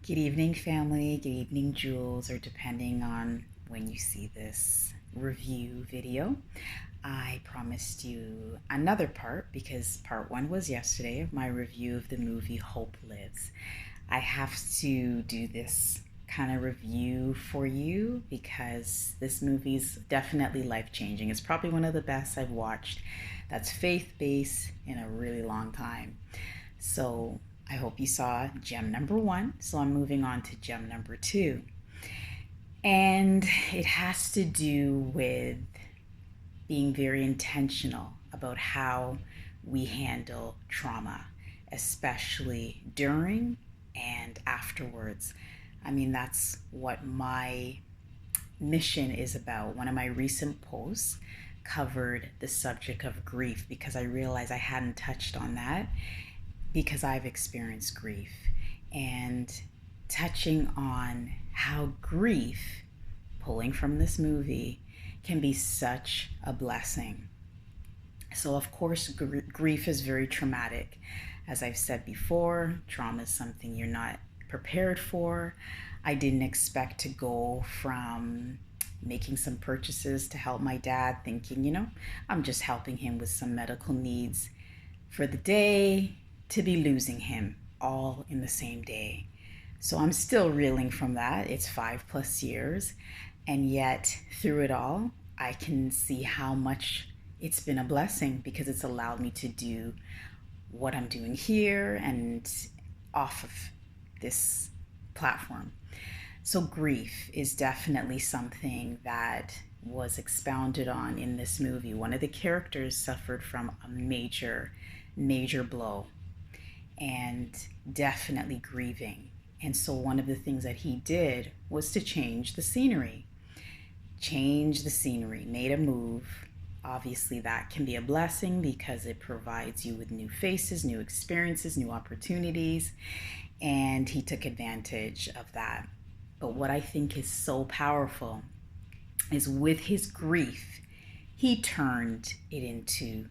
Good evening, family. Good evening, Jules, or depending on when you see this review video. I promised you another part because part one was yesterday of my review of the movie Hope Lives. I have to do this kind of review for you because this movie's definitely life changing. It's probably one of the best I've watched that's faith based in a really long time. So I hope you saw gem number one. So I'm moving on to gem number two. And it has to do with being very intentional about how we handle trauma, especially during and afterwards. I mean, that's what my mission is about. One of my recent posts covered the subject of grief because I realized I hadn't touched on that because I've experienced grief and touching on how grief, pulling from this movie, can be such a blessing. So, of course, grief is very traumatic. As I've said before, trauma is something you're not prepared for. I didn't expect to go from making some purchases to help my dad, thinking, I'm just helping him with some medical needs for the day, to be losing him all in the same day. So I'm still reeling from that. It's 5+ years. And yet, through it all, I can see how much it's been a blessing because it's allowed me to do what I'm doing here and off of this platform. So, grief is definitely something that was expounded on in this movie. One of the characters suffered from a major blow and definitely grieving. And so, one of the things that he did was to change the scenery. Made a move. Obviously, that can be a blessing because it provides you with new faces, new experiences, new opportunities. And he took advantage of that. But what I think is so powerful is with his grief, he turned it into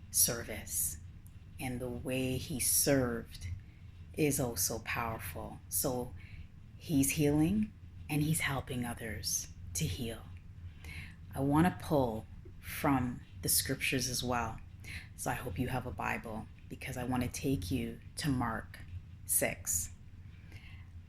service. And the way he served is also powerful. So he's healing and he's helping others to heal. I want to pull from the scriptures as well. So I hope you have a Bible because I want to take you to Mark 6.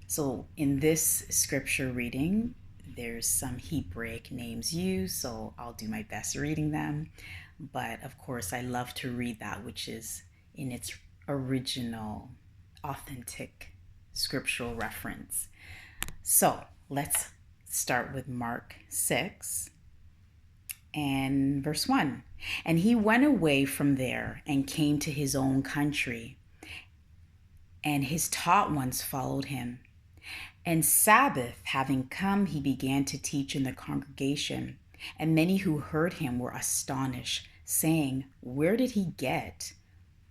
So in this scripture reading, there's some Hebraic names used, so I'll do my best reading them. But of course, I love to read that which is in its original, authentic scriptural reference. So let's start with Mark 6 and verse 1. And he went away from there and came to his own country, and his taught ones followed him. And Sabbath having come, he began to teach in the congregation. And many who heard him were astonished, saying, Where did he get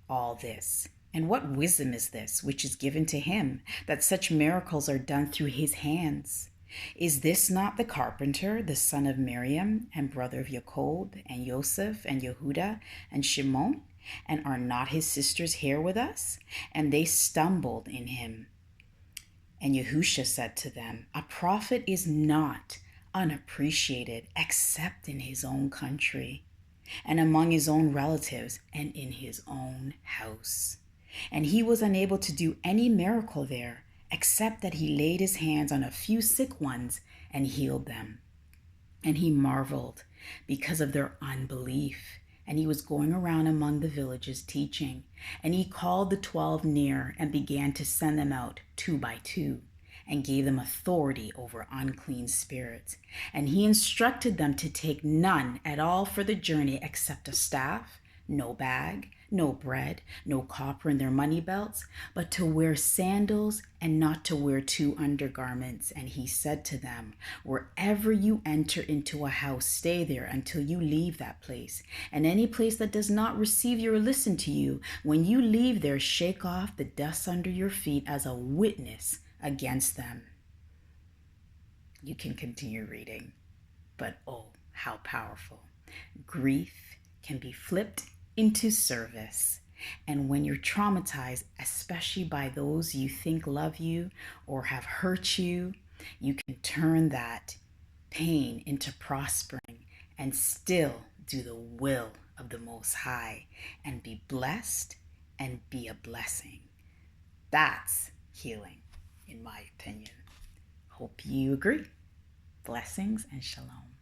all this? And what wisdom is this which is given to him, that such miracles are done through his hands? Is this not the carpenter, the son of Miriam, and brother of Jacob, and Joseph, and Yehuda, and Shimon? And are not his sisters here with us? And they stumbled in him. And Yahusha said to them, A prophet is not unappreciated except in his own country, and among his own relatives, and in his own house. And he was unable to do any miracle there, except that he laid his hands on a few sick ones and healed them. And he marveled because of their unbelief. And he was going around among the villages teaching. And he called the 12 near and began to send them out 2 by 2, and gave them authority over unclean spirits. And he instructed them to take none at all for the journey except a staff, no bag, no bread, no copper in their money belts, but to wear sandals and not to wear 2 undergarments. And he said to them, Wherever you enter into a house, stay there until you leave that place. And any place that does not receive you or listen to you, when you leave there, shake off the dust under your feet as a witness against them. You can continue reading, but oh, how powerful. Grief can be flipped into service. And when you're traumatized, especially by those you think love you or have hurt you, you can turn that pain into prospering and still do the will of the Most High and be blessed and be a blessing. That's healing, in my opinion. Hope you agree. Blessings and shalom.